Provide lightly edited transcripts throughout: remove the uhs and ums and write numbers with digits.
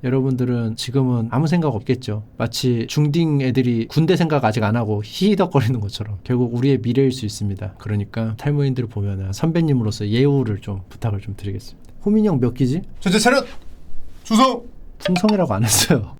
여러분들은 지금은 아무 생각 없겠죠. 마치 중딩 애들이 군대 생각 아직 안 하고 히히덕거리는 것처럼 결국 우리의 미래일 수 있습니다. 그러니까 탈모인들을 보면은 선배님으로서 예우를 좀 부탁을 좀 드리겠습니다. 호민이 형 몇 기지? 전체 차렷! 주성! 충성이라고 안 했어요.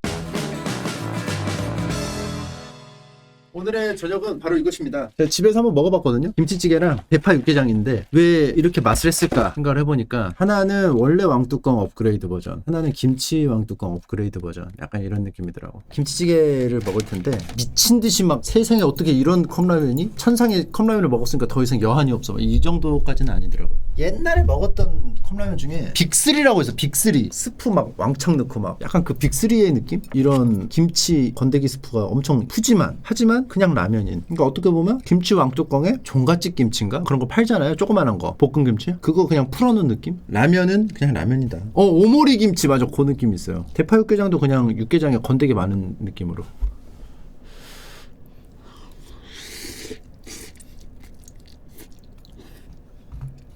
오늘의 저녁은 바로 이것입니다. 제가 집에서 한번 먹어봤거든요. 김치찌개랑 대파 육개장인데 왜 이렇게 맛을 했을까 생각을 해보니까 하나는 원래 왕뚜껑 업그레이드 버전, 하나는 김치 왕뚜껑 업그레이드 버전, 약간 이런 느낌이더라고. 김치찌개를 먹을 텐데 미친 듯이 막 세상에 어떻게 이런 컵라면이, 천상의 컵라면을 먹었으니까 더 이상 여한이 없어, 이 정도까지는 아니더라고요. 옛날에 먹었던 컵라면 중에 빅3라고 있어. 빅3 스프 막 왕창 넣고 막 약간 그 빅3의 느낌? 이런 김치 건더기 스프가 엄청 푸짐한, 하지만 그냥 라면인. 그러니까 어떻게 보면 김치 왕뚜껑에 종갓집 김치인가? 그런 거 팔잖아요. 조그만한 거. 볶음김치? 그거 그냥 풀어놓은 느낌? 라면은 그냥 라면이다. 오모리 김치, 맞아. 그 느낌 있어요. 대파 육개장도 그냥 육개장에 건더기 많은 느낌으로.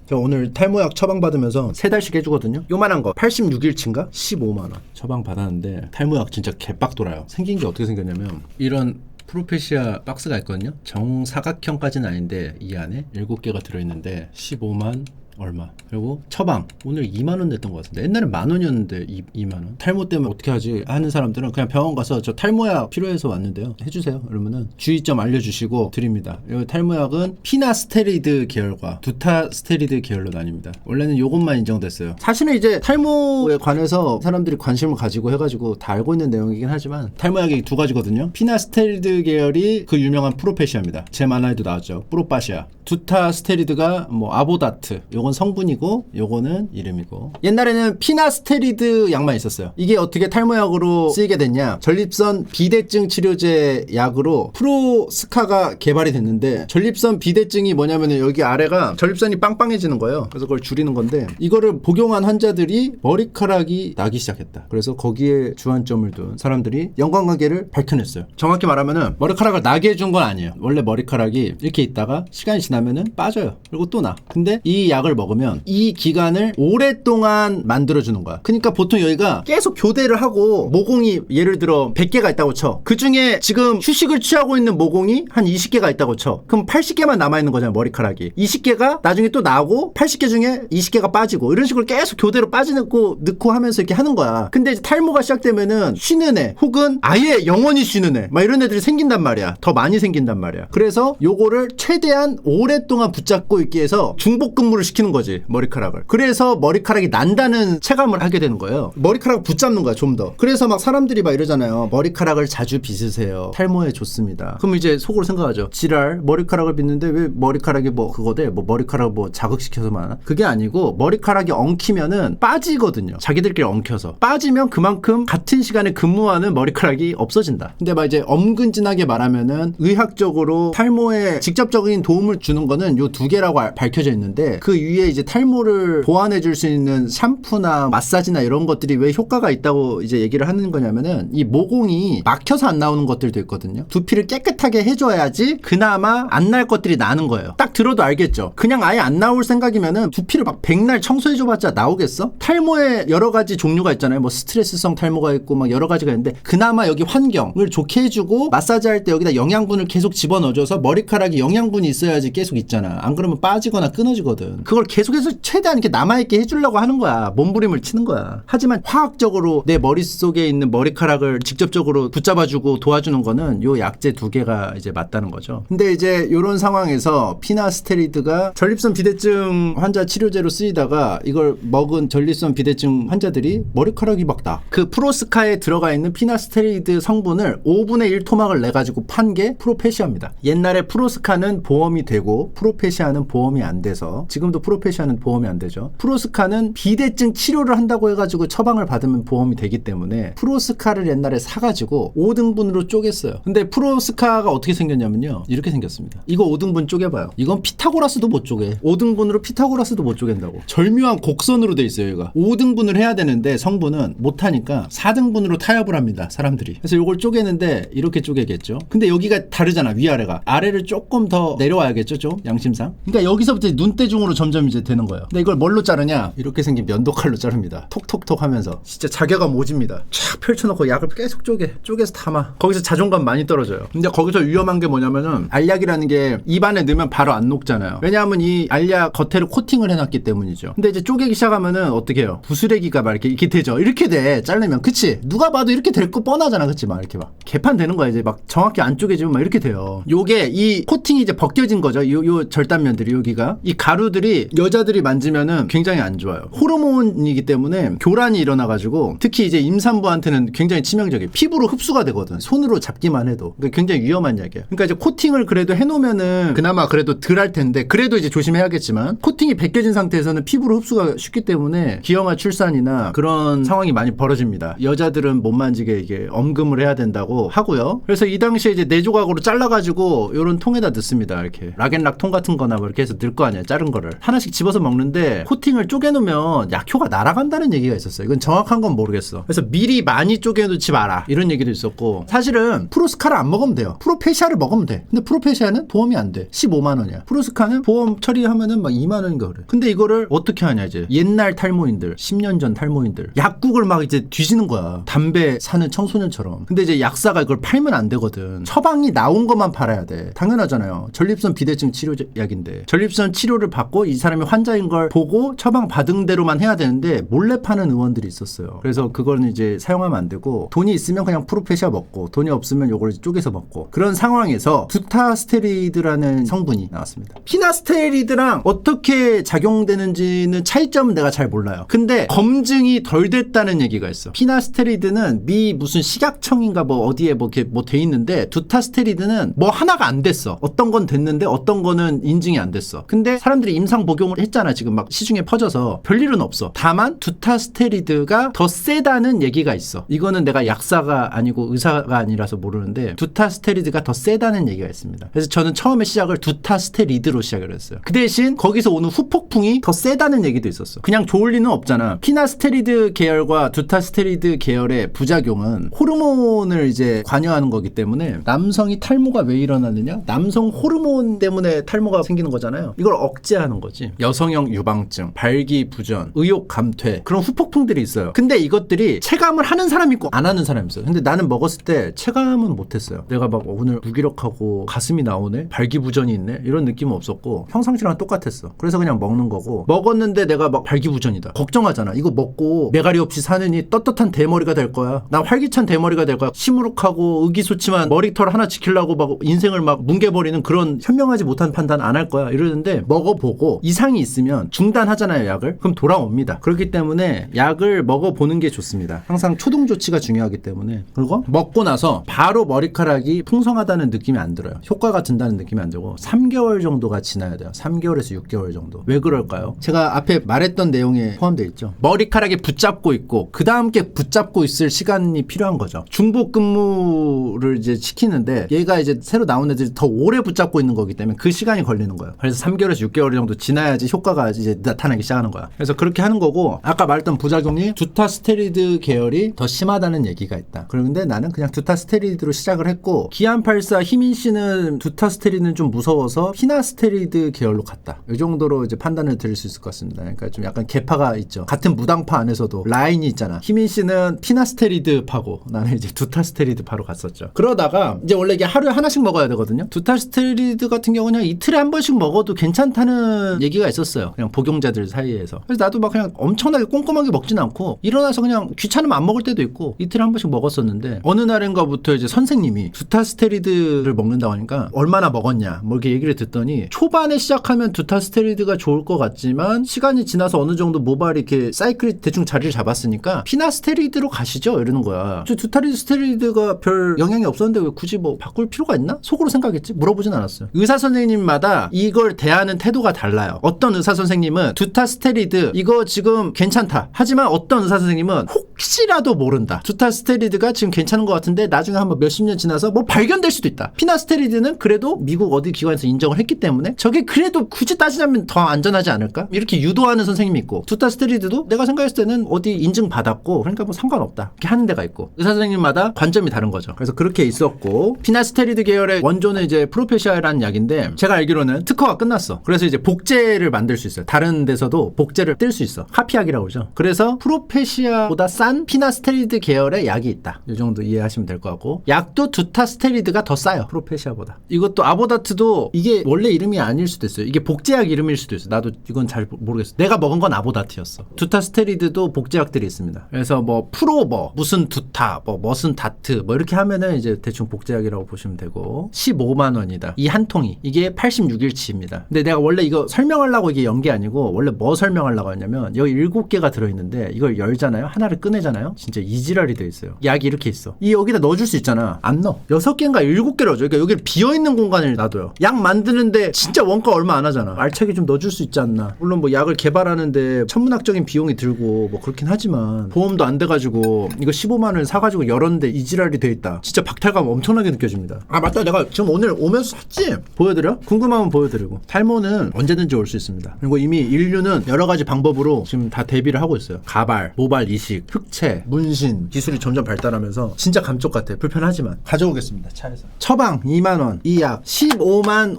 저 오늘 탈모약 처방받으면서 3달씩 해주거든요. 요만한 거 86일치인가? 15만원 처방 받았는데 탈모약 진짜 개빡 돌아요. 생긴 게 어떻게 생겼냐면 이런 프로페시아 박스가 있거든요. 정사각형까지는 아닌데 이 안에 7개가 들어있는데 15만 얼마. 그리고 처방 오늘 2만원 냈던 것 같은데 옛날엔 만원이었는데 2만원. 탈모 때문에 어떻게 하지 하는 사람들은 그냥 병원 가서 저 탈모약 필요해서 왔는데요 해주세요 그러면은 주의점 알려주시고 드립니다. 이 탈모약은 피나스테리드 계열과 두타스테리드 계열로 나뉩니다. 원래는 요것만 인정됐어요. 사실은 이제 탈모에 관해서 사람들이 관심을 가지고 해가지고 다 알고 있는 내용이긴 하지만 탈모약이 두 가지거든요. 피나스테리드 계열이 그 유명한 프로페시아입니다. 제 만화에도 나왔죠. 프로파시아. 두타스테리드가 뭐 아보다트, 요건 성분이고 요거는 이름이고. 옛날에는 피나스테리드 약만 있었어요. 이게 어떻게 탈모약으로 쓰이게 됐냐, 전립선 비대증 치료제 약으로 프로스카가 개발이 됐는데, 전립선 비대증이 뭐냐면은 여기 아래가 전립선이 빵빵해지는 거예요. 그래서 그걸 줄이는 건데 이거를 복용한 환자들이 머리카락이 나기 시작했다. 그래서 거기에 주안점을 둔 사람들이 연관관계를 밝혀냈어요. 정확히 말하면은 머리카락을 나게 해준 건 아니에요. 원래 머리카락이 이렇게 있다가 시간이 지나면은 빠져요. 그리고 또 나. 근데 이 약을 먹으면 이 기간을 오랫동안 만들어주는 거야. 그러니까 보통 여기가 계속 교대를 하고, 모공이 예를 들어 100개가 있다고 쳐. 그 중에 지금 휴식을 취하고 있는 모공이 한 20개가 있다고 쳐. 그럼 80개만 남아있는 거잖아, 머리카락이. 20개가 나중에 또 나오고 80개 중에 20개가 빠지고, 이런 식으로 계속 교대로 빠지고 넣고 하면서 이렇게 하는 거야. 근데 이제 탈모가 시작되면은 쉬는 애, 혹은 아예 영원히 쉬는 애, 막 이런 애들이 생긴단 말이야. 더 많이 생긴단 말이야. 그래서 요거를 최대한 오랫동안 붙잡고 있기 위해서 중복 근무를 시키는 거지, 머리카락을. 그래서 머리카락이 난다는 체감을 하게 되는 거예요. 머리카락을 붙잡는 거야, 좀 더. 그래서 막 사람들이 막 이러잖아요. 머리카락을 자주 빗으세요, 탈모에 좋습니다. 그럼 이제 속으로 생각하죠. 지랄, 머리카락을 빗는데 왜 머리카락이 뭐 그거대, 뭐 머리카락 뭐 자극시켜서만 하나? 그게 아니고 머리카락이 엉키면은 빠지거든요. 자기들끼리 엉켜서 빠지면 그만큼 같은 시간에 근무하는 머리카락이 없어진다. 근데 막 이제 엄근진하게 말하면은 의학적으로 탈모에 직접적인 도움을 주는 거는 요 2개라고 밝혀져 있는데, 그 위에 이제 탈모를 보완해 줄 수 있는 샴푸나 마사지나 이런 것들이 왜 효과가 있다고 이제 얘기를 하는 거냐면은, 이 모공이 막혀서 안 나오는 것들도 있거든요. 두피를 깨끗하게 해줘야지 그나마 안 날 것들이 나는 거예요. 딱 들어도 알겠죠. 그냥 아예 안 나올 생각이면은 두피를 막 백날 청소해줘봤자 나오겠어? 탈모에 여러 가지 종류가 있잖아요. 뭐 스트레스성 탈모가 있고 막 여러 가지가 있는데, 그나마 여기 환경을 좋게 해주고 마사지 할 때 여기다 영양분을 계속 집어넣어줘서 머리카락이 영양분이 있어야지 계속 있잖아. 안 그러면 빠지거나 끊어지거든. 그걸 계속해서 최대한 이렇게 남아있게 해주려고 하는 거야. 몸부림을 치는 거야. 하지만 화학적으로 내 머릿속에 있는 머리카락을 직접적으로 붙잡아주고 도와주는 거는 요 약재 2개가 이제 맞다는 거죠. 근데 이제 요런 상황에서 피나스테리드가 전립선 비대증 환자 치료제로 쓰이다가 이걸 먹은 전립선 비대증 환자들이 머리카락이 막 나. 그 프로스카에 들어가 있는 피나스테리드 성분을 5분의 1 토막을 내가지고 판 게 프로페시아입니다. 옛날에 프로스카는 보험이 되고 프로페시아는 보험이 안 돼서, 지금도 프로페시아는 보험이 안 되죠. 프로스카는 비대증 치료를 한다고 해가지고 처방을 받으면 보험이 되기 때문에 프로스카를 옛날에 사가지고 5등분으로 쪼갰어요. 근데 프로스카가 어떻게 생겼냐면요, 이렇게 생겼습니다. 이거 5등분 쪼개봐요. 이건 피타고라스도 못 쪼개. 5등분으로 피타고라스도 못 쪼갠다고. 절묘한 곡선으로 돼 있어요. 얘가 5등분을 해야 되는데 성분은 못하니까 4등분으로 타협을 합니다, 사람들이. 그래서 이걸 쪼개는데 이렇게 쪼개겠죠. 근데 여기가 다르잖아, 위아래가. 아래를 조금 더 내려와야겠죠, 좀 양심상. 그러니까 여기서부터 눈대중으로 점점 이쯤 이제 되는 거예요. 근데 이걸 뭘로 자르냐? 이렇게 생긴 면도칼로 자릅니다. 톡톡톡 하면서 진짜 자괴감 오집니다. 쫙 펼쳐놓고 약을 계속 쪼개서 담아. 거기서 자존감 많이 떨어져요. 근데 거기서 위험한 게 뭐냐면은 알약이라는 게 입안에 넣으면 바로 안 녹잖아요. 왜냐하면 이 알약 겉에를 코팅을 해놨기 때문이죠. 근데 이제 쪼개기 시작하면은 어떻게 해요? 부스레기가 막 이렇게 되죠. 이렇게 돼. 자르면. 그치? 누가 봐도 이렇게 될 거 뻔하잖아. 그치? 막 이렇게 막 개판 되는 거야. 이제 막 정확히 안 쪼개지면 막 이렇게 돼요. 요게 이 코팅이 이제 벗겨진 거죠. 요 절단면들이 여기가. 이 가루들이 여자들이 만지면은 굉장히 안 좋아요. 호르몬이기 때문에 교란이 일어나가지고 특히 이제 임산부한테는 굉장히 치명적이에요. 피부로 흡수가 되거든. 손으로 잡기만 해도. 그러니까 굉장히 위험한 약이에요. 그러니까 이제 코팅을 그래도 해놓으면은 그나마 그래도 덜 할 텐데 그래도 이제 조심해야겠지만 코팅이 벗겨진 상태에서는 피부로 흡수가 쉽기 때문에 기형아 출산이나 그런 상황이 많이 벌어집니다. 여자들은 못 만지게 이게 엄금을 해야 된다고 하고요. 그래서 이 당시에 이제 4조각으로 잘라가지고 요런 통에다 넣습니다. 이렇게 락앤락 통 같은 거나 뭐 이렇게 해서 넣을 거 아니에요. 자른 거를 하나씩 집어서 먹는데 코팅을 쪼개놓으면 약효가 날아간다는 얘기가 있었어요. 이건 정확한 건 모르겠어. 그래서 미리 많이 쪼개놓지 마라 이런 얘기도 있었고, 사실은 프로스카를 안 먹으면 돼요. 프로페시아를 먹으면 돼. 근데 프로페시아는 보험이 안 돼. 15만 원이야. 프로스카는 보험 처리하면은 막 2만 원인가 그래. 근데 이거를 어떻게 하냐, 이제 옛날 탈모인들, 10년 전 탈모인들 약국을 막 이제 뒤지는 거야. 담배 사는 청소년처럼. 근데 이제 약사가 이걸 팔면 안 되거든. 처방이 나온 것만 팔아야 돼. 당연하잖아요. 전립선 비대증 치료약인데 전립선 치료를 받고 이 사람이 환자인 걸 보고 처방 받은 대로만 해야 되는데 몰래 파는 의원들이 있었어요. 그래서 그거는 이제 사용하면 안 되고, 돈이 있으면 그냥 프로페시아 먹고 돈이 없으면 요걸 쪼개서 먹고, 그런 상황에서 두타스테리드라는 성분이 나왔습니다. 피나스테리드랑 어떻게 작용되는지는 차이점은 내가 잘 몰라요. 근데 검증이 덜 됐다는 얘기가 있어. 피나스테리드는 미 무슨 식약청인가 뭐 어디에 뭐 이렇게 뭐 돼 있는데 두타스테리드는 뭐 하나가 안 됐어. 어떤 건 됐는데 어떤 거는 인증이 안 됐어. 근데 사람들이 임상 복용을 했잖아. 지금 막 시중에 퍼져서 별일은 없어. 다만 두타스테리드가 더 세다는 얘기가 있어. 이거는 내가 약사가 아니고 의사가 아니라서 모르는데 두타스테리드가 더 세다는 얘기가 있습니다. 그래서 저는 처음에 시작을 두타스테리드로 시작을 했어요. 그 대신 거기서 오는 후폭풍이 더 세다는 얘기도 있었어. 그냥 좋을 리는 없잖아. 피나스테리드 계열과 두타스테리드 계열의 부작용은 호르몬을 이제 관여하는 거기 때문에, 남성이 탈모가 왜 일어나느냐? 남성 호르몬 때문에 탈모가 생기는 거잖아요. 이걸 억제하는 거지. 여성형 유방증, 발기부전, 의욕 감퇴, 그런 후폭풍들이 있어요. 근데 이것들이 체감을 하는 사람이 있고 안 하는 사람이 있어요. 근데 나는 먹었을 때 체감은 못했어요. 내가 막 오늘 무기력하고 가슴이 나오네? 발기부전이 있네? 이런 느낌은 없었고 평상시랑 똑같았어. 그래서 그냥 먹는 거고, 먹었는데 내가 막 발기부전이다. 걱정하잖아. 이거 먹고 메가리 없이 사느니 떳떳한 대머리가 될 거야. 나 활기찬 대머리가 될 거야. 시무룩하고 의기소침한 머리털 하나 지키려고 막 인생을 막 뭉개버리는 그런 현명하지 못한 판단 안 할 거야. 이러는데 먹어보고 이상이 있으면 중단하잖아요, 약을. 그럼 돌아옵니다. 그렇기 때문에 약을 먹어보는 게 좋습니다. 항상 초동 조치가 중요하기 때문에. 그리고 먹고 나서 바로 머리카락이 풍성하다는 느낌이 안 들어요. 효과가 든다는 느낌이 안 들고 3개월 정도가 지나야 돼요. 3개월에서 6개월 정도. 왜 그럴까요? 제가 앞에 말했던 내용에 포함되어 있죠. 머리카락이 붙잡고 있고 그 다음 게 붙잡고 있을 시간이 필요한 거죠. 중복 근무를 이제 시키는데 얘가 이제 새로 나온 애들이 더 오래 붙잡고 있는 거기 때문에 그 시간이 걸리는 거예요. 그래서 3개월에서 6개월 정도 지나야지 효과가 이제 나타나기 시작하는 거야. 그래서 그렇게 하는 거고, 아까 말했던 부작용이 두타스테리드 계열이 더 심하다는 얘기가 있다. 그런데 나는 그냥 두타스테리드로 시작을 했고, 기안84 희민 씨는 두타스테리드는 좀 무서워서 피나스테리드 계열로 갔다. 이 정도로 이제 판단을 드릴 수 있을 것 같습니다. 그러니까 좀 약간 계파가 있죠. 같은 무당파 안에서도 라인이 있잖아. 희민 씨는 피나스테리드 파고 나는 이제 두타스테리드 파로 갔었죠. 그러다가 이제 원래 이게 하루에 하나씩 먹어야 되거든요. 두타스테리드 같은 경우는 그냥 이틀에 한 번씩 먹어도 괜찮다는 얘기가 있었어요. 그냥 복용자들 사이에서. 그래서 나도 막 그냥 엄청나게 꼼꼼하게 먹진 않고 일어나서 그냥 귀찮으면 안 먹을 때도 있고 이틀에 한 번씩 먹었었는데, 어느 날인가부터 이제 선생님이 두타스테리드를 먹는다고 하니까 얼마나 먹었냐 뭐 이렇게 얘기를 듣더니, 초반에 시작하면 두타스테리드가 좋을 것 같지만 시간이 지나서 어느 정도 모발이 이렇게 사이클이 대충 자리를 잡았으니까 피나스테리드로 가시죠 이러는 거야. 저 두타스테리드가 별 영향이 없었는데 왜 굳이 뭐 바꿀 필요가 있나? 속으로 생각했지. 물어보진 않았어요. 의사 선생님마다 이걸 대하는 태도가 달라요. 어떤 의사 선생님은 두타스테리드 이거 지금 괜찮다. 하지만 어떤 의사 선생님은 혹시라도 모른다. 두타스테리드가 지금 괜찮은 것 같은데 나중에 한번 몇십 년 지나서 뭐 발견될 수도 있다. 피나스테리드는 그래도 미국 어디 기관에서 인정을 했기 때문에 저게 그래도 굳이 따지자면 더 안전하지 않을까? 이렇게 유도하는 선생님이 있고, 두타스테리드도 내가 생각했을 때는 어디 인증받았고 그러니까 뭐 상관없다 이렇게 하는 데가 있고, 의사 선생님마다 관점이 다른 거죠. 그래서 그렇게 있었고, 피나스테리드 계열의 원조는 이제 프로페시아라는 약인데 제가 알기로는 특허가 끝났어. 그래서 이제 복제를 만들 수 있어요. 다른 데서도 복제를 뜰 수 있어. 카피약이라고 그러죠. 그래서 프로페시아보다 싼 피나스테리드 계열의 약이 있다. 이 정도 이해하시면 될 것 같고, 약도 두타스테리드가 더 싸요. 프로페시아보다. 이것도 아보다트도 이게 원래 이름이 아닐 수도 있어요. 이게 복제약 이름일 수도 있어요. 나도 이건 잘 모르겠어. 내가 먹은 건 아보다트였어. 두타스테리드도 복제약들이 있습니다. 그래서 뭐 프로 무슨 두타 무슨 다트 뭐 이렇게 하면은 이제 대충 복제약이라고 보시면 되고, 15만 원이다. 이 한 통이. 이게 86일치입니다. 근데 내가 원래 이거 설명하려고 이게 연 게 아니고, 원래 뭐 설명하려고 했냐면 여기 7개가 들어있는데 이걸 열잖아요. 하나를 꺼내잖아요. 진짜 이지랄이 돼 있어요. 약이 이렇게 있어. 이 여기다 넣어줄 수 있잖아. 안 넣어. 6개인가 7개를 넣어줘. 그러니까 여기 비어있는 공간을 놔둬요. 약 만드는데 진짜 원가 얼마 안 하잖아. 알차게 좀 넣어줄 수 있지 않나. 물론 뭐 약을 개발하는데 천문학적인 비용이 들고 뭐 그렇긴 하지만 보험도 안 돼가지고 이거 15만 원을 사가지고 열었는데 이지랄이 돼 있다. 진짜 박탈감 엄청나게 느껴집니다. 아 맞다, 내가 지금 오늘 오면서 샀지? 보여드려? 궁금하면 보여드리고. 탈모는 언제든지 올 수 있습니다. 그리고 이미 인류는 여러 가지 방법으로 지금 다 대비를 하고 있어요. 가발, 모발 이식, 흑채, 문신 기술이 점점 발달하면서 진짜 감쪽 같아. 불편하지만 가져오겠습니다. 차에서. 처방 2만 원, 이 약 15만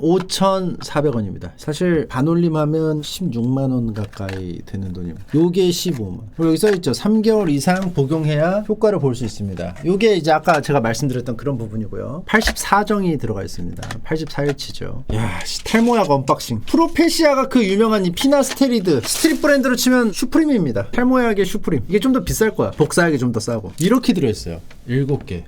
5,400원입니다. 사실 반올림하면 16만 원 가까이 되는 돈입니다. 요게 15만. 그리고 여기 써있죠. 3개월 이상 복용해야 효과를 볼 수 있습니다. 요게 이제 아까 제가 말씀드렸던 그런 부분이고요. 84정이 들어가 있습니다. 84일치죠. 야, 탈모약 언박싱. 프로페시아가 그 유명한 이 피나스테리드, 스트릿 브랜드로 치면 슈프림입니다. 탈모약의 슈프림. 이게 좀 더 비쌀 거야. 복사약이 좀 더 싸고. 이렇게 들어있어요. 7개.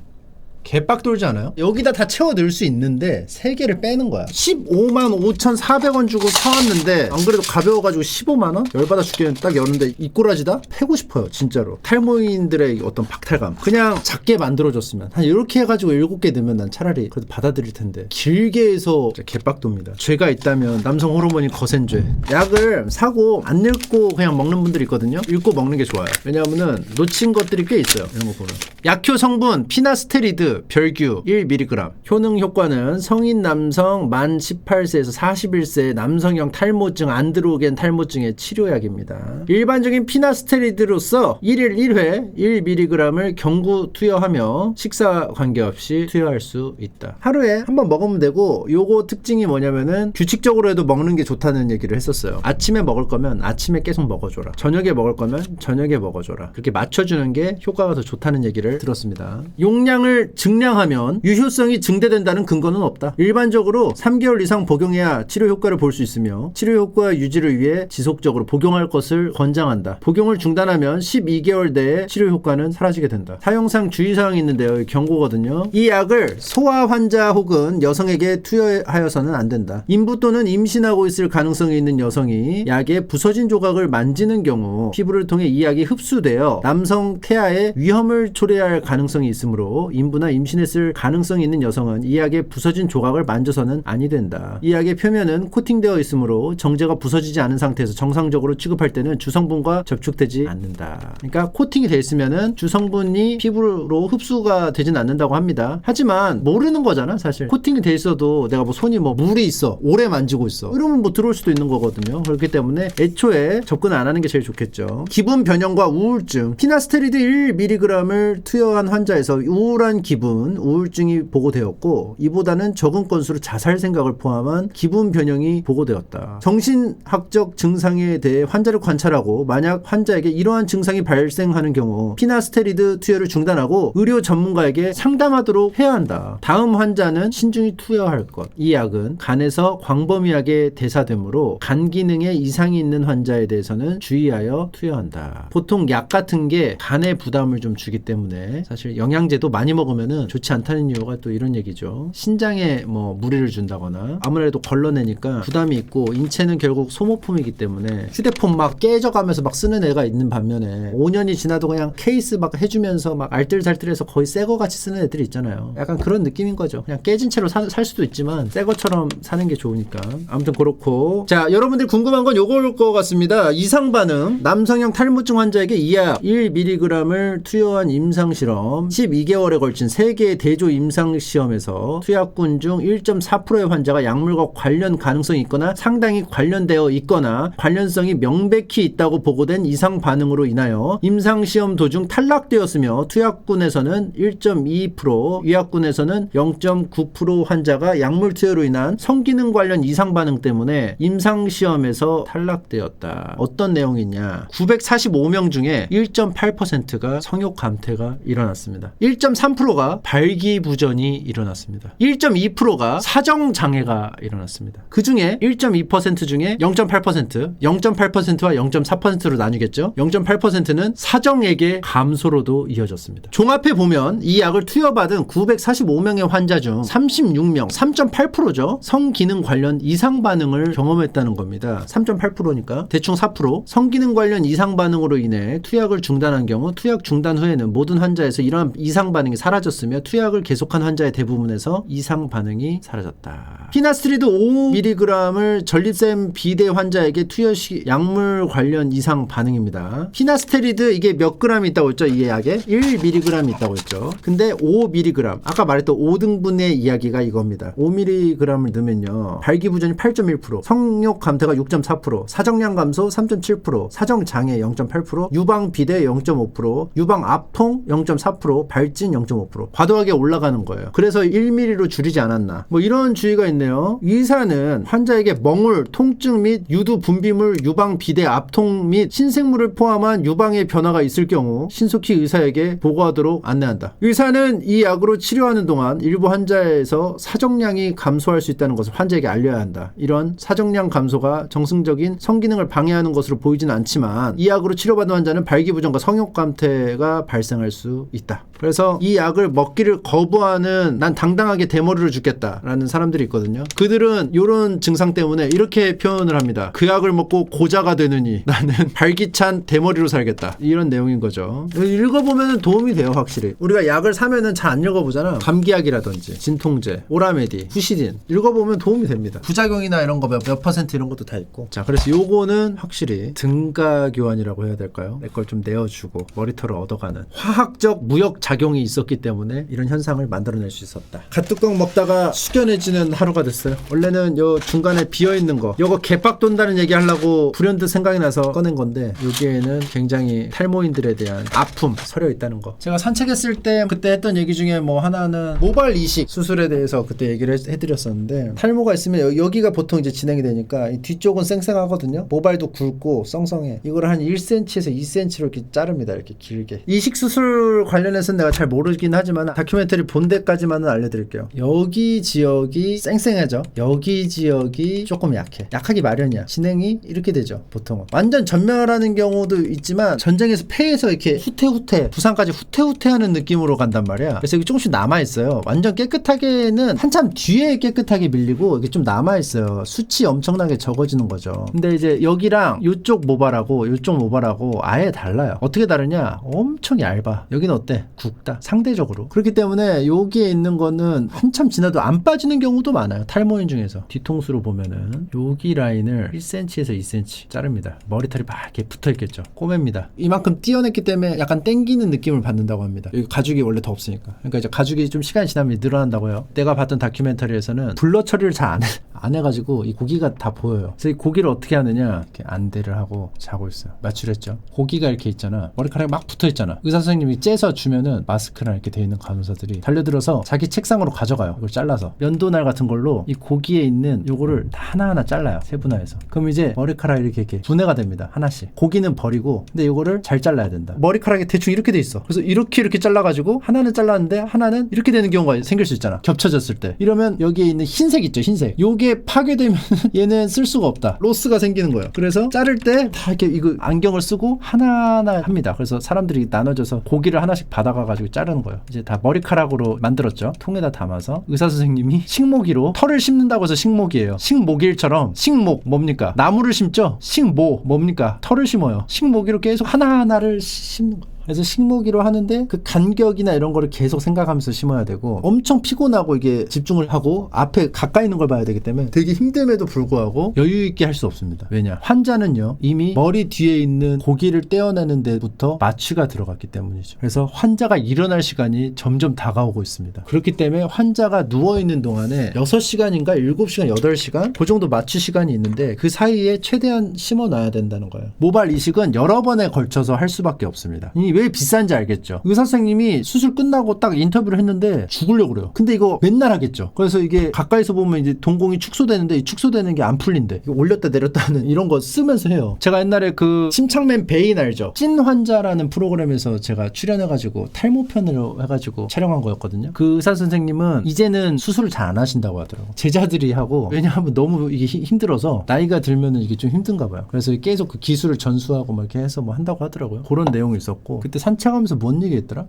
개빡 돌지 않아요? 여기다 다 채워 넣을 수 있는데 3개를 빼는 거야. 15만 5,400원 주고 사왔는데 안 그래도 가벼워가지고 15만 원? 열받아 죽겠는데 딱 여는데 이 꼬라지다? 패고 싶어요. 진짜로. 탈모인들의 어떤 박탈감. 그냥 작게 만들어줬으면 한 이렇게 해가지고 7개 넣으면 난 차라리 그래도 받아들일 텐데, 길게 해서 개빡 돕니다. 죄가 있다면 남성 호르몬이 거센 죄. 약을 사고 안 읽고 그냥 먹는 분들이 있거든요. 읽고 먹는 게 좋아요. 왜냐하면은 놓친 것들이 꽤 있어요. 이런 거 보면. 약효 성분 피나스테리드 별규 1mg. 효능 효과는 성인 남성 만 18세에서 41세 남성형 탈모증 안드로겐 탈모증의 치료약입니다. 일반적인 피나스테리드로서 1일 1회 1mg을 경구 투여하며 식사 관계없이 투여할 수 있다. 하루에 한 번 먹으면 되고, 요거 특징이 뭐냐면은 규칙적으로 해도 먹는 게 좋다는 얘기를 했었어요. 아침에 먹을 거면 아침에 계속 먹어줘라. 저녁에 먹을 거면 저녁에 먹어줘라. 그렇게 맞춰주는 게 효과가 더 좋다는 얘기를 들었습니다. 용량을 증량하면 유효성이 증대된다는 근거는 없다. 일반적으로 3개월 이상 복용해야 치료 효과를 볼 수 있으며 치료 효과 유지를 위해 지속적으로 복용할 것을 권장한다. 복용을 중단하면 12개월 내에 치료 효과는 사라지게 된다. 사용상 주의사항이 있는데요. 경고거든요. 이 약을 소아 환자 혹은 여성에게 투여하여서는 안 된다. 인부 또는 임신하고 있을 가능성이 있는 여성이 약의 부서진 조각을 만지는 경우 피부를 통해 이 약이 흡수되어 남성 태아에 위험을 초래할 가능성이 있으므로 인부나 임신했을 가능성이 있는 여성은 이 약의 부서진 조각을 만져서는 아니 된다. 이 약의 표면은 코팅되어 있으므로 정제가 부서지지 않은 상태에서 정상적으로 취급할 때는 주성분과 접촉되지 않는다. 그러니까 코팅이 돼 있으면은 주성분이 피부로 흡수가 되진 않는다고 합니다. 하지만 모르는 거잖아 사실. 코팅이 돼 있어도 내가 뭐 손이 뭐 물이 있어, 오래 만지고 있어, 이러면 뭐 들어올 수도 있는 거거든요. 그렇기 때문에 애초에 접근 안 하는 게 제일 좋겠죠. 기분 변형과 우울증. 피나스테리드 1mg을 투여한 환자에서 우울한 기분, 우울증이 보고되었고, 이보다는 적은 건수로 자살 생각을 포함한 기분 변형이 보고되었다. 정신학적 증상에 대해 환자를 관찰하고 만약 환자에게 이러한 증상이 발생하는 경우 피나스테리드 투여를 중단하고 의료 전문가에게 상담하도록 해야 한다. 다음 환자는 신중히 투여할 것. 이 약은 간에서 광범위하게 대사되므로 간 기능에 이상이 있는 환자에 대해서는 주의하여 투여한다. 보통 약 같은 게 간에 부담을 좀 주기 때문에 사실 영양제도 많이 먹으면 먹으면은 좋지 않다는 이유가 또 이런 얘기죠. 신장에 뭐 무리를 준다거나 아무래도 걸러내니까 부담이 있고 인체는 결국 소모품이기 때문에 휴대폰 막 깨져가면서 막 쓰는 애가 있는 반면에 5년이 지나도 그냥 케이스 막 해주면서 막 알뜰살뜰해서 거의 새거 같이 쓰는 애들이 있잖아요. 약간 그런 느낌인 거죠. 그냥 깨진 채로 살 수도 있지만 새 것처럼 사는 게 좋으니까. 아무튼 그렇고, 자, 여러분들 궁금한 건 요거일 것 같습니다. 이상 반응. 남성형 탈모증 환자에게 이약 1mg을 투여한 임상실험 12개월에 걸친 3개의 대조 임상시험에서 투약군 중 1.4%의 환자가 약물과 관련 가능성이 있거나 상당히 관련되어 있거나 관련성이 명백히 있다고 보고된 이상 반응으로 인하여 임상시험 도중 탈락되었으며 투약군에서는 1.2%, 위약군에서는 0.9% 환자가 약물 투여로 인한 성기능 관련 이상 반응 때문에 임상시험에서 탈락되었다. 어떤 내용이냐? 945명 중에 1.8%가 성욕 감퇴가 일어났습니다. 1.3%가 발기부전이 일어났습니다. 1.2%가 사정장애가 일어났습니다. 그 중에 1.2% 중에 0.8%, 0.8%와 0.4%로 나뉘겠죠. 0.8%는 사정액의 감소로도 이어졌습니다. 종합해 보면 이 약을 투여받은 945명의 환자 중 36명, 3.8%죠. 성기능 관련 이상 반응을 경험했다는 겁니다. 3.8%니까 대충 4%. 성기능 관련 이상 반응으로 인해 투약을 중단한 경우 투약 중단 후에는 모든 환자에서 이러한 이상 반응이 사라졌으며 투약을 계속한 환자의 대부분에서 이상 반응이 사라졌다. 피나스트리드 5mg을 전립선 비대 환자에게 투여 시 약물 관련 이상 반응입니다. 피나스테리드 이게 몇 g이 있다고 했죠? 이 약에 1mg 있다고 했죠. 근데 5mg, 아까 말했던 5등분의 이야기가 이겁니다. 5mg을 넣으면요, 발기부전이 8.1%, 성욕 감퇴가 6.4%, 사정량 감소 3.7%, 사정장애 0.8%, 유방 비대 0.5%, 유방 압통 0.4%, 발진 0.5%. 과도하게 올라가는 거예요. 그래서 1mm로 줄이지 않았나. 뭐 이런 주의가 있네요. 의사는 환자에게 멍울, 통증 및 유두 분비물, 유방 비대 압통 및 신생물을 포함한 유방의 변화가 있을 경우 신속히 의사에게 보고하도록 안내한다. 의사는 이 약으로 치료하는 동안 일부 환자에서 사정량이 감소할 수 있다는 것을 환자에게 알려야 한다. 이런 사정량 감소가 정상적인 성기능을 방해하는 것으로 보이진 않지만 이 약으로 치료받은 환자는 발기부전과 성욕 감퇴가 발생할 수 있다. 그래서 이 약을 먹기를 거부하는, 난 당당하게 대머리를 죽겠다라는 사람들이 있거든요. 그들은 이런 증상 때문에 이렇게 표현을 합니다. 그 약을 먹고 고자가 되느니 나는 발기찬 대머리로 살겠다. 이런 내용인 거죠. 읽어보면 도움이 돼요, 확실히. 우리가 약을 사면은 잘 안 읽어보잖아. 감기약이라든지 진통제, 오라메디, 후시딘 읽어보면 도움이 됩니다. 부작용이나 이런 거 몇 % 이런 것도 다 있고. 자, 그래서 요거는 확실히 등가교환이라고 해야 될까요? 내 걸 좀 내어주고 머리털을 얻어가는 화학적 무역 작용이 있었기 때문에 이런 현상을 만들어낼 수 있었다. 갓뚜껑 먹다가 숙연해지는 하루가 됐어요. 원래는 요 중간에 비어있는 거, 요거 개빡 돈다는 얘기 하려고 불현듯 생각이 나서 꺼낸 건데, 여기에는 굉장히 탈모인들에 대한 아픔 서려 있다는 거. 제가 산책했을 때 그때 했던 얘기 중에 뭐 하나는 모발 이식 수술에 대해서 그때 얘기를 해드렸었는데, 탈모가 있으면 여기가 보통 이제 진행이 되니까 이 뒤쪽은 쌩쌩하거든요. 모발도 굵고 썽썽해. 이걸 한 1cm에서 2cm로 이렇게 자릅니다. 이렇게 길게. 이식 수술 관련해서는 내가 잘 모르긴 하지만 다큐멘터리 본 데까지만은 알려드릴게요. 여기 지역이 쌩쌩해져. 여기 지역이 조금 약해. 약하기 마련이야. 진행이 이렇게 되죠, 보통은. 완전 전멸하는 경우도 있지만 전쟁에서 폐에서 이렇게 후퇴후퇴, 부상까지 후퇴후퇴하는 느낌으로 간단 말이야. 그래서 이게 조금씩 남아있어요. 완전 깨끗하게는 한참 뒤에 깨끗하게 밀리고 이게 좀 남아있어요. 수치 엄청나게 적어지는 거죠. 근데 이제 여기랑 이쪽 모발하고 이쪽 모발하고 아예 달라요. 어떻게 다르냐? 엄청 얇아. 여기는 어때? 굵다. 상대적으로. 그렇기 때문에 여기에 있는 거는 한참 지나도 안 빠지는 경우도 많아요. 탈모인 중에서. 뒤통수로 보면은 여기 라인을 1cm에서 2cm 자릅니다. 머리털이 막 이렇게 붙어있겠죠. 꼬맵니다. 이만큼 띄어냈기 때문에 약간 땡기는 느낌을 받는다고 합니다. 여기 가죽이 원래 더 없으니까. 그러니까 이제 가죽이 좀 시간이 지나면 늘어난다고 해요. 내가 봤던 다큐멘터리에서는 블러 처리를 잘 안 해가지고 이 고기가 다 보여요. 그래서 이 고기를 어떻게 하느냐, 이렇게 안대를 하고 자고 있어요. 마취했죠. 고기가 이렇게 있잖아. 머리카락이 막 붙어있잖아. 의사 선생님이 째서 주면은 마스크랑 이렇게 돼 있는 간호사들이 달려들어서 자기 책상으로 가져가요. 이걸 잘라서 면도날 같은 걸로 이 고기에 있는 요거를 다 하나하나 잘라요. 세분화해서. 그럼 이제 머리카락이 이렇게 분해가 됩니다. 하나씩. 고기는 버리고, 근데 요거를 잘 잘라야 된다. 머리카락이 대충 이렇게 돼 있어. 그래서 이렇게 잘라가지고 하나는 잘랐는데 하나는 이렇게 되는 경우가 생길 수 있잖아. 겹쳐졌을 때. 이러면 여기에 있는 흰색 있죠, 흰색. 요게 파괴되면 얘는 쓸 수가 없다. 로스가 생기는 거예요. 그래서 자를 때 다 이렇게 이거 안경을 쓰고 하나하나 합니다. 그래서 사람들이 나눠져서 고기를 하나씩 받아가가지고 자르는 거예요. 이제 이제 다 머리카락으로 만들었죠. 통에다 담아서 의사 선생님이 식모기로 털을 심는다고 해서 식모기예요. 식모길처럼 식목 뭡니까? 나무를 심죠. 식모 뭡니까? 털을 심어요. 식모기로 계속 하나하나를 심는 거예요. 그래서 식모기로 하는데 그 간격이나 이런 거를 계속 생각하면서 심어야 되고 엄청 피곤하고 이게 집중을 하고 앞에 가까이 있는 걸 봐야 되기 때문에 되게 힘듦에도 불구하고 여유 있게 할 수 없습니다. 왜냐? 환자는요 이미 머리 뒤에 있는 고기를 떼어내는 데부터 마취가 들어갔기 때문이죠. 그래서 환자가 일어날 시간이 점점 다가오고 있습니다. 그렇기 때문에 환자가 누워있는 동안에 6시간인가 7시간 8시간 그 정도 마취 시간이 있는데 그 사이에 최대한 심어놔야 된다는 거예요. 모발 이식은 여러 번에 걸쳐서 할 수밖에 없습니다. 이 왜 비싼지 알겠죠? 의사 선생님이 수술 끝나고 딱 인터뷰를 했는데 죽으려고 그래요. 근데 이거 맨날 하겠죠. 그래서 이게 가까이서 보면 이제 동공이 축소되는데 이 축소되는 게 안 풀린대. 이거 올렸다 내렸다 하는 이런 거 쓰면서 해요. 제가 옛날에 그 심창맨 베인 알죠? 찐 환자라는 프로그램에서 제가 출연해가지고 탈모편으로 해가지고 촬영한 거였거든요. 그 의사 선생님은 이제는 수술을 잘 안 하신다고 하더라고요. 제자들이 하고 왜냐하면 너무 이게 힘들어서 나이가 들면은 이게 좀 힘든가 봐요. 그래서 계속 그 기술을 전수하고 막 이렇게 해서 뭐 한다고 하더라고요. 그런 내용이 있었고 그때 산책하면서 뭔 얘기했더라?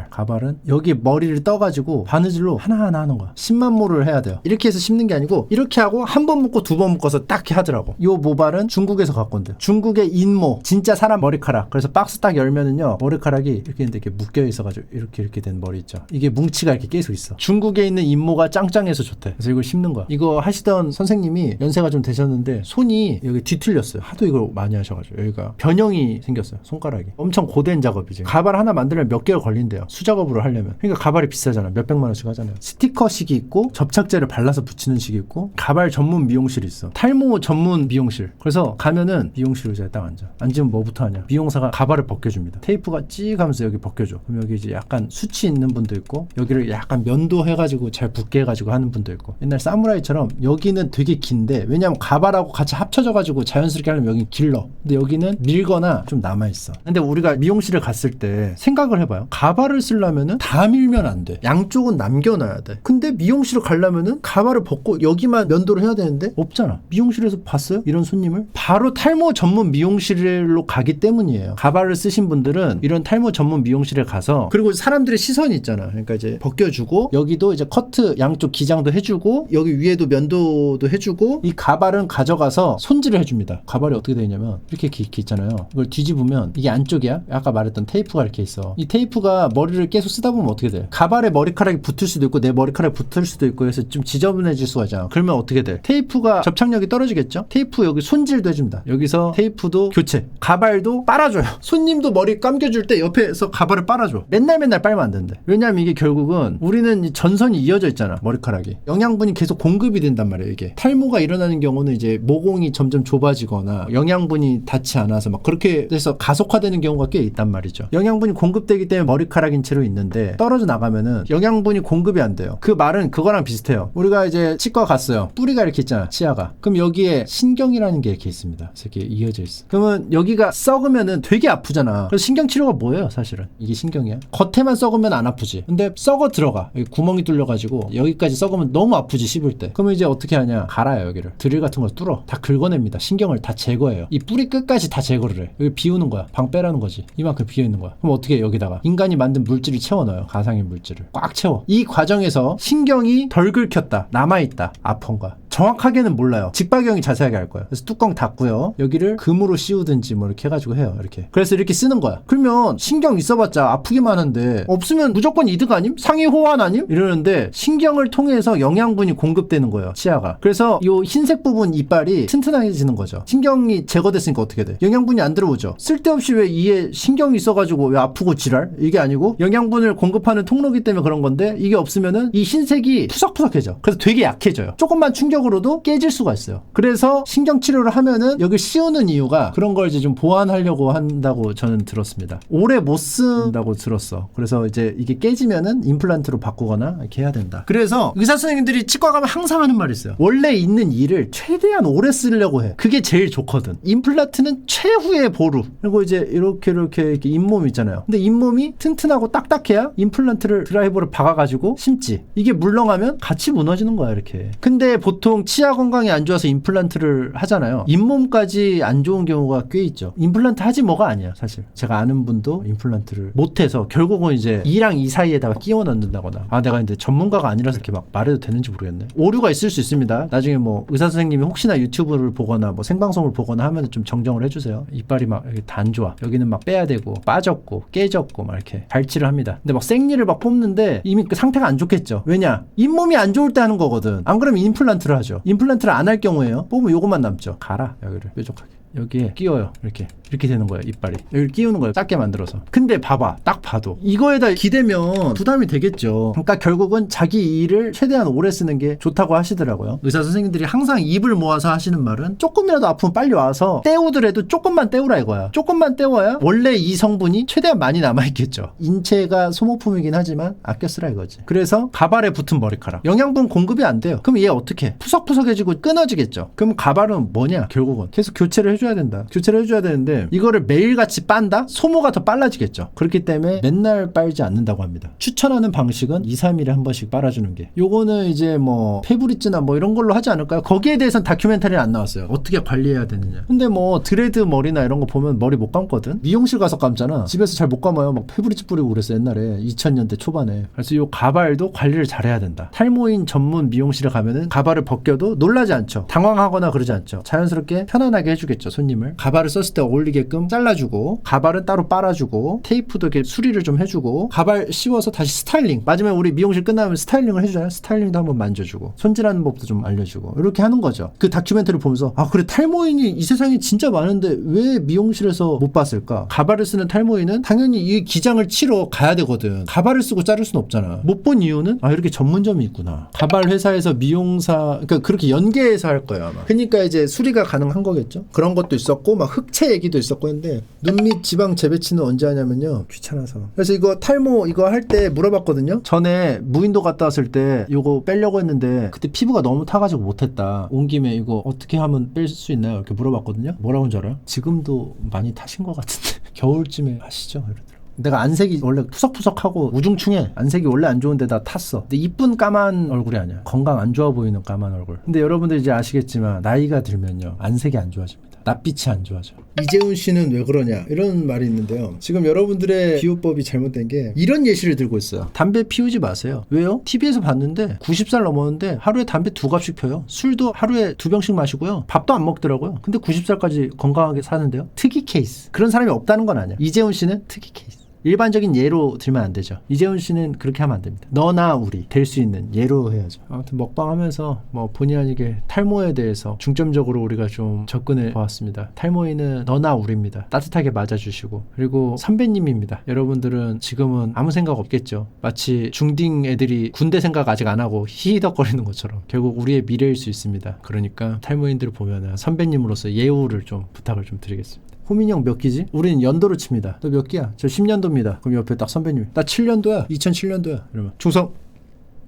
가발은 여기 머리를 떠가지고 바느질로 하나하나 하는 거야. 10만 모를 해야 돼요. 이렇게 해서 심는 게 아니고 이렇게 하고 한 번 묶고 두 번 묶어서 딱 하더라고. 요 모발은 중국에서 갖고 온대요. 중국의 인모 진짜 사람 머리카락. 그래서 박스 딱 열면은요 머리카락이 이렇게 있는데 이렇게 묶여 있어가지고 이렇게 된 머리 있죠. 이게 뭉치가 이렇게 계속 있어. 중국에 있는 인모가 짱짱해서 좋대. 그래서 이걸 심는 거야. 이거 하시던 선생님이 연세가 좀 되셨는데 손이 여기 뒤틀렸어요. 하도 이걸 많이 하셔가지고 여기가 변형이 생겼어요. 손가락이. 엄청 고된 작업이지. 가발 하나 만들면 몇 개월 걸린대요. 수작업으로 하려면. 그러니까 가발이 비싸잖아. 몇백만 원씩 하잖아요. 스티커식이 있고 접착제를 발라서 붙이는 식이 있고 가발 전문 미용실이 있어. 탈모 전문 미용실. 그래서 가면은 미용실 의자에 딱 앉아. 앉으면 뭐부터 하냐. 미용사가 가발을 벗겨줍니다. 테이프가 찍 하면서 여기 벗겨줘. 그럼 여기 이제 약간 수치 있는 분도 있고 여기를 약간 면도해가지고 잘 붓게 해가지고 하는 분도 있고 옛날 사무라이처럼 여기는 되게 긴데 왜냐면 가발하고 같이 합쳐져가지고 자연스럽게 하려면 여기 길러. 근데 여기는 밀거나 좀 남아있어. 근데 우리가 미용실을 갔을 때 생각을 해봐요. 가발을 쓰려면은 다 밀면 안 돼. 양쪽은 남겨놔야 돼. 근데 미용실을 가려면은 가발을 벗고 여기만 면도를 해야 되는데 없잖아. 미용실에서 봤어요? 이런 손님을? 바로 탈모 전문 미용실로 가기 때문이에요. 가발을 쓰신 분들은 이런 탈모 전문 미용실에 가서 그리고 사람들의 시선이 있잖아. 그러니까 이제 벗겨주고 여기도 이제 커트 양쪽 기장도 해주고 여기 위에도 면도도 해주고 이 가발은 가져가서 손질을 해줍니다. 가발이 어떻게 되냐면 이렇게 있잖아요. 이걸 뒤집으면 이게 안쪽이야. 아까 말했던 테이프가 이렇게 있어. 이 테이프가 머리를 계속 쓰다 보면 어떻게 돼? 가발에 머리카락이 붙을 수도 있고 내 머리카락이 붙을 수도 있고 해서 좀 지저분해질 수가 있잖아. 그러면 어떻게 돼? 테이프가 접착력이 떨어지겠죠? 테이프 여기 손질도 해줍니다. 여기서 테이프도 교체. 가발도 빨아줘요. 손님도 머리 감겨줄 때 옆에서 가발을 빨아줘. 맨날 빨면 안 된대. 왜냐면 이게 결국은 우리는 전선이 이어져 있잖아. 머리카락이. 영양분이 계속 공급이 된단 말이에요. 이게. 탈모가 일어나는 경우는 이제 모공이 점점 좁아지거나 영양분이 닿지 않아서 막 그렇게 돼서 가속화되는 경우가 꽤 있단 말이죠. 영양분이 공급되기 때문에 머리카락인 채로 있는데 떨어져 나가면은 영양분이 공급이 안 돼요. 그 말은 그거랑 비슷해요. 우리가 이제 치과 갔어요. 뿌리가 이렇게 있잖아. 치아가. 그럼 여기에 신경이라는 게 이렇게 있습니다. 그래서 이렇게 이어져 있어. 그러면 여기가 썩으면은 되게 아프잖아. 그래서 신경 치료가 뭐예요, 사실은? 이게 신경이야. 겉에만 썩으면 안 아프지. 근데 썩어 들어가. 여기 구멍이 뚫려가지고 여기까지 썩으면 너무 아프지, 씹을 때. 그러면 이제 어떻게 하냐? 갈아요, 여기를. 드릴 같은 걸 뚫어. 다 긁어냅니다. 신경을 다 제거해요. 이 뿌리 끝까지 다 제거를 해. 여기 비우는 거야. 방 빼라는 거지. 이만큼 비어 있는 거야. 그럼 어떻게 해? 여기다가 인간이 만든 물질을 채워 넣어요. 가상의 물질을 꽉 채워. 이 과정에서 신경이 덜 긁혔다, 남아있다, 아픈가 정확하게는 몰라요. 직박형이 자세하게 할 거예요. 그래서 뚜껑 닫고요. 여기를 금으로 씌우든지 뭐 이렇게 해가지고 해요. 이렇게. 그래서 이렇게 쓰는 거야. 그러면 신경 있어봤자 아프기만 한데 없으면 무조건 이득 아님? 상위 호환 아님? 이러는데 신경을 통해서 영양분이 공급되는 거예요. 치아가. 그래서 이 흰색 부분 이빨이 튼튼해지는 거죠. 신경이 제거됐으니까 어떻게 돼? 영양분이 안 들어오죠. 쓸데없이 왜 이에 신경이 있어가지고 왜 아프고 지랄? 이게 아니고 영양분을 공급하는 통로기 때문에 그런 건데 이게 없으면은 이 흰색이 푸석푸석해져. 그래서 되게 약해져요. 조금만 충격으로도 깨질 수가 있어요. 그래서 신경치료를 하면은 여기 씌우는 이유가 그런 걸 이제 좀 보완하려고 한다고 저는 들었습니다. 오래 못 쓴다고 들었어. 그래서 이제 이게 깨지면은 임플란트로 바꾸거나 이렇게 해야 된다. 그래서 의사 선생님들이 치과 가면 항상 하는 말이 있어요. 원래 있는 일을 최대한 오래 쓰려고 해. 그게 제일 좋거든. 임플란트는 최후의 보루. 그리고 이제 이렇게 잇몸 있잖아요. 근데 잇몸이 튼튼하고 딱딱해야 임플란트를 드라이버를 박아가지고 심지. 이게 물렁하면 같이 무너지는 거야, 이렇게. 근데 보통 보통 치아 건강이 안 좋아서 임플란트를 하잖아요. 잇몸까지 안 좋은 경우가 꽤 있죠. 임플란트 하지 뭐가 아니야 사실. 제가 아는 분도 임플란트를 못해서 결국은 이제 이랑 이 사이에다가 끼워 넣는다거나. 아 내가 근데 전문가가 아니라서 이렇게 막 말해도 되는지 모르겠네. 오류가 있을 수 있습니다. 나중에 뭐 의사 선생님이 혹시나 유튜브를 보거나 뭐 생방송을 보거나 하면 좀 정정을 해주세요. 이빨이 막 이렇게 다 안 좋아. 여기는 막 빼야 되고 빠졌고 깨졌고 막 이렇게 발치를 합니다. 근데 막 생리를 막 뽑는데 이미 그 상태가 안 좋겠죠. 왜냐? 잇몸이 안 좋을 때 하는 거거든. 안 그러면 임플란트를 하죠. 임플란트를 안 할 경우에요. 뽑으면 요것만 남죠. 갈아 여기를 뾰족하게. 여기에 끼워요. 이렇게 되는 거예요. 이빨이 여기를 끼우는 거예요. 작게 만들어서. 근데 봐봐, 딱 봐도 이거에다 기대면 부담이 되겠죠. 그러니까 결국은 자기 이를 최대한 오래 쓰는 게 좋다고 하시더라고요. 의사 선생님들이 항상 입을 모아서 하시는 말은 조금이라도 아프면 빨리 와서 때우더라도 조금만 때우라 이거야. 조금만 때워야 원래 이 성분이 최대한 많이 남아있겠죠. 인체가 소모품이긴 하지만 아껴 쓰라 이거지. 그래서 가발에 붙은 머리카락 영양분 공급이 안 돼요. 그럼 얘 어떻게 푸석푸석해지고 끊어지겠죠. 그럼 가발은 뭐냐? 결국은 계속 교체를 해줘야 된다. 교체를 해줘야 되는데 이거를 매일같이 빤다? 소모가 더 빨라지겠죠. 그렇기 때문에 맨날 빨지 않는다고 합니다. 추천하는 방식은 2, 3일에 한 번씩 빨아주는 게. 요거는 이제 뭐 페브리즈나 뭐 이런 걸로 하지 않을까요? 거기에 대해서는 다큐멘터리는 안 나왔어요. 어떻게 관리해야 되느냐. 근데 뭐 드레드 머리나 이런 거 보면 머리 못 감거든. 미용실 가서 감잖아. 집에서 잘 못 감아요. 막 페브리즈 뿌리고 그랬어 옛날에 2000년대 초반에. 그래서 요 가발도 관리를 잘해야 된다. 탈모인 전문 미용실에 가면은 가발을 벗겨도 놀라지 않죠. 당황하거나 그러지 않죠. 자연스럽게 편안하게 해주겠죠. 손님을. 가발을 썼을 때 어울리게끔 잘라주고 가발은 따로 빨아주고 테이프도 이렇게 수리를 좀 해주고 가발 씌워서 다시 스타일링. 마지막에 우리 미용실 끝나면 스타일링을 해주잖아요. 스타일링도 한번 만져주고 손질하는 법도 좀 알려주고 이렇게 하는 거죠. 그 다큐멘터리를 보면서 아 그래 탈모인이 이 세상에 진짜 많은데 왜 미용실에서 못 봤을까? 가발을 쓰는 탈모인은 당연히 이 기장을 치러 가야 되거든. 가발을 쓰고 자를 수는 없잖아. 못 본 이유는 아 이렇게 전문점이 있구나. 가발 회사에서 미용사 그러니까 그렇게 연계해서 할 거예요 아마. 그러니까 이제 수리가 가능한 거겠죠. 그런 것도 있었고 막 흑채 얘기도 있었고 했는데 눈 밑 지방 재배치는 언제 하냐면요. 귀찮아서. 그래서 이거 탈모 이거 할 때 물어봤거든요. 전에 무인도 갔다 왔을 때 이거 빼려고 했는데 그때 피부가 너무 타가지고 못했다. 온 김에 이거 어떻게 하면 뺄 수 있나요? 이렇게 물어봤거든요. 뭐라고 한 줄 알아요? 지금도 많이 타신 것 같은데 겨울쯤에 하시죠. 이러더라고요. 내가 안색이 원래 푸석푸석하고 우중충해. 안색이 원래 안 좋은데 다 탔어. 근데 이쁜 까만 얼굴이 아니야. 건강 안 좋아 보이는 까만 얼굴. 근데 여러분들 이제 아시겠지만 나이가 들면요 안색이 안 좋아집니다. 낯빛이 안 좋아져. 이재훈 씨는 왜 그러냐 이런 말이 있는데요. 지금 여러분들의 비유법이 잘못된 게 이런 예시를 들고 있어요. 담배 피우지 마세요. 왜요? TV에서 봤는데 90살 넘었는데 하루에 담배 2갑씩 펴요. 술도 하루에 2병씩 마시고요. 밥도 안 먹더라고요. 근데 90살까지 건강하게 사는데요. 특이 케이스. 그런 사람이 없다는 건 아니야. 이재훈 씨는 특이 케이스. 일반적인 예로 들면 안 되죠. 이재훈 씨는 그렇게 하면 안 됩니다. 너나 우리 될 수 있는 예로 해야죠. 아무튼 먹방하면서 뭐 본의 아니게 탈모에 대해서 중점적으로 우리가 좀 접근해 보았습니다. 탈모인은 너나 우리입니다. 따뜻하게 맞아주시고 그리고 선배님입니다. 여러분들은 지금은 아무 생각 없겠죠. 마치 중딩 애들이 군대 생각 아직 안 하고 히히덕거리는 것처럼 결국 우리의 미래일 수 있습니다. 그러니까 탈모인들을 보면 선배님으로서 예우를 좀 부탁을 좀 드리겠습니다. 호민이 형 몇 기지? 우리는 연도로 칩니다. 너 몇 기야? 저 10년도입니다. 그럼 옆에 딱 선배님이 나 7년도야. 2007년도야. 이러면 충성.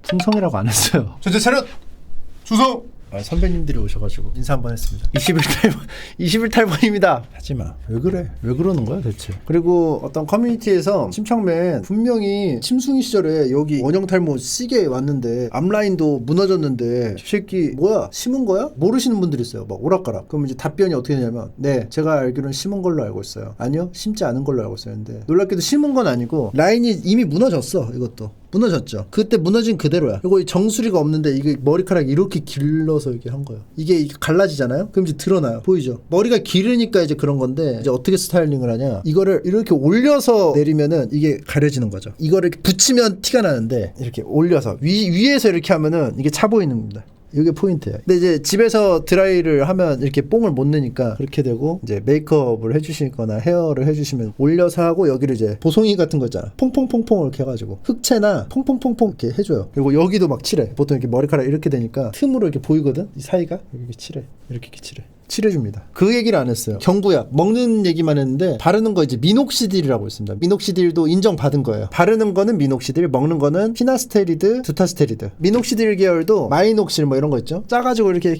충성이라고 안 했어요. 전체 차렷. 주성. 선배님들이 오셔가지고 인사 한번 했습니다. 20일 탈모입니다. 하지마. 왜 그래? 왜 그러는 거야 대체? 그리고 어떤 커뮤니티에서 침착맨 분명히 침숭이 시절에 여기 원형 탈모 시계 왔는데 앞라인도 무너졌는데 이 새끼 뭐야? 심은 거야? 모르시는 분들이 있어요. 막 오락가락. 그럼 이제 답변이 어떻게 되냐면 네 제가 알기로는 심은 걸로 알고 있어요. 아니요 심지 않은 걸로 알고 있어요. 근데 놀랍게도 심은 건 아니고 라인이 이미 무너졌어. 이것도 무너졌죠. 그때 무너진 그대로야. 이거 정수리가 없는데 이게 머리카락이 이렇게 길러서 이렇게 한 거예요. 이게 갈라지잖아요. 그럼 이제 드러나요. 보이죠? 머리가 길으니까 이제 그런 건데 이제 어떻게 스타일링을 하냐? 이거를 이렇게 올려서 내리면은 이게 가려지는 거죠. 이거를 이렇게 붙이면 티가 나는데 이렇게 올려서 위에서 이렇게 하면은 이게 차 보이는 겁니다. 이게 포인트예요. 근데 이제 집에서 드라이를 하면 이렇게 뽕을 못 내니까 그렇게 되고 이제 메이크업을 해주시거나 헤어를 해주시면 올려서 하고 여기를 이제 보송이 같은 거 있잖아. 퐁퐁퐁퐁 이렇게 해가지고 흑채나 퐁퐁퐁퐁 이렇게 해줘요. 그리고 여기도 막 칠해. 보통 이렇게 머리카락 이렇게 되니까 틈으로 이렇게 보이거든. 이 사이가 이렇게 칠해. 이렇게 칠해. 칠해줍니다. 그 얘기를 안 했어요. 경구약 먹는 얘기만 했는데 바르는 거 이제 미녹시딜이라고 있습니다. 미녹시딜도 인정받은 거예요. 바르는 거는 미녹시딜, 먹는 거는 피나스테리드, 두타스테리드. 미녹시딜 계열도 마이녹실 뭐 이런 거 있죠. 짜가지고 이렇게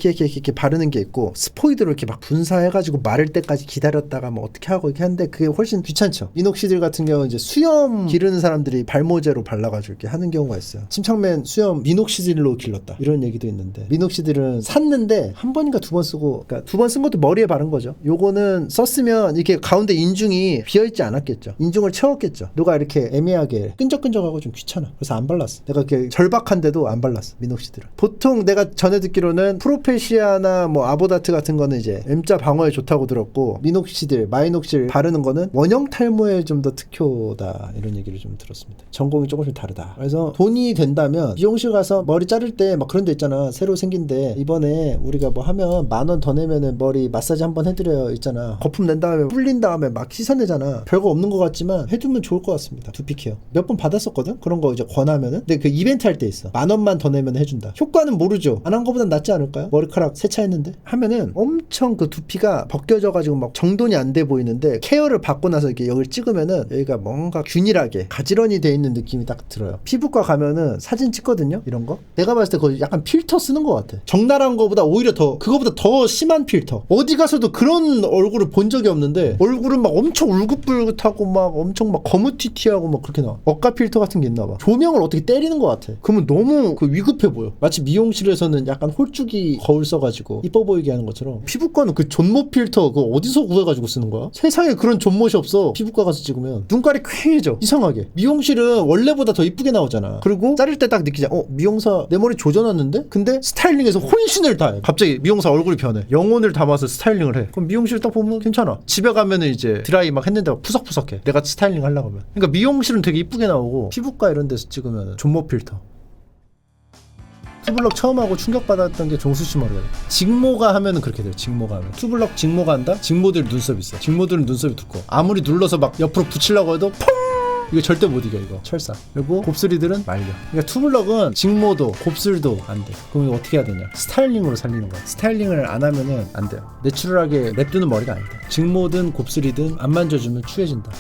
바르는 게 있고, 스포이드로 이렇게 막 분사해가지고 마를 때까지 기다렸다가 뭐 어떻게 하고 이렇게 하는데 그게 훨씬 귀찮죠. 미녹시딜 같은 경우는 이제 수염 기르는 사람들이 발모제로 발라가지고 이렇게 하는 경우가 있어요. 침착맨 수염 미녹시딜로 길렀다 이런 얘기도 있는데, 미녹시딜은 샀는데 한 번인가 두 번 쓰고, 그러니까 두 번 쓴 것도 머리에 바른 거죠. 요거는 썼으면 이렇게 가운데 인중이 비어있지 않았겠죠. 인중을 채웠겠죠. 누가 이렇게 애매하게 끈적끈적하고 좀 귀찮아. 그래서 안 발랐어. 내가 이렇게 절박한데도 안 발랐어. 미녹시딜은. 보통 내가 전에 듣기로는 프로페시아나 뭐 아보다트 같은 거는 이제 M자 방어에 좋다고 들었고, 미녹시딜, 마이녹실 바르는 거는 원형 탈모에 좀 더 특효다 이런 얘기를 좀 들었습니다. 전공이 조금씩 다르다. 그래서 돈이 된다면 미용실 가서 머리 자를 때 막 그런 데 있잖아. 새로 생긴데 이번에 우리가 뭐 하면 10,000원 더 내면은 머리 마사지 한번 해드려요 있잖아. 거품 낸 다음에 불린 다음에 막 씻어내잖아. 별거 없는 것 같지만 해두면 좋을 것 같습니다. 두피 케어 몇 번 받았었거든. 그런 거 이제 권하면은. 근데 그 이벤트 할 때 있어. 10,000원만 더 내면 해준다. 효과는 모르죠. 안 한 거보단 낫지 않을까요? 머리카락 세차했는데 하면은 엄청 그 두피가 벗겨져 가지고 막 정돈이 안 돼 보이는데, 케어를 받고 나서 이렇게 여기를 찍으면은 여기가 뭔가 균일하게 가지런히 돼 있는 느낌이 딱 들어요. 피부과 가면은 사진 찍거든요. 이런 거 내가 봤을 때 거의 약간 필터 쓰는 것 같아. 적나라한 거보다 오히려 더, 그거보다 더 심한 필터. 어디 가서도 그런 얼굴을 본 적이 없는데 얼굴은 막 엄청 울긋불긋하고 막 엄청 막 거무튀튀하고 막 그렇게 나와. 억가 필터 같은 게 있나 봐. 조명을 어떻게 때리는 것 같아. 그러면 너무 그 위급해 보여. 마치 미용실에서는 약간 홀쭉이 거울 써가지고 이뻐 보이게 하는 것처럼, 피부과는 그 존모 필터 그거 어디서 구해가지고 쓰는 거야? 세상에 그런 존모시 없어. 피부과 가서 찍으면 눈깔이 퀭해져 이상하게. 미용실은 원래보다 더 이쁘게 나오잖아. 그리고 자를 때 딱 느끼자, 미용사 내 머리 조져놨는데? 근데 스타일링에서 혼신을 다해. 갑자기 미용사 얼굴이 변해. 영혼을 담아서 스타일링을 해. 그럼 미용실 딱 보면 괜찮아. 집에 가면은 이제 드라이 막 했는데 막 푸석푸석해. 내가 스타일링 하려고 하면. 그러니까 미용실은 되게 이쁘게 나오고, 피부과 이런 데서 찍으면 존모 필터. 투블럭 처음 하고 충격받았던 게 종수씨 머리가. 직모가 하면은 그렇게 돼요. 직모가 하면 투블럭 직모가 한다? 직모들 눈썹이 있어. 직모들은 눈썹이 두꺼워. 아무리 눌러서 막 옆으로 붙이려고 해도 퐁! 이거 절대 못 이겨. 이거 철사. 그리고 곱슬이들은 말려. 그러니까 투블럭은 직모도 곱슬도 안 돼. 그럼 이거 어떻게 해야 되냐? 스타일링으로 살리는 거야. 스타일링을 안 하면은 안 돼요. 내추럴하게 랩두는 머리가 아니다. 직모든 곱슬이든 안 만져주면 추해진다.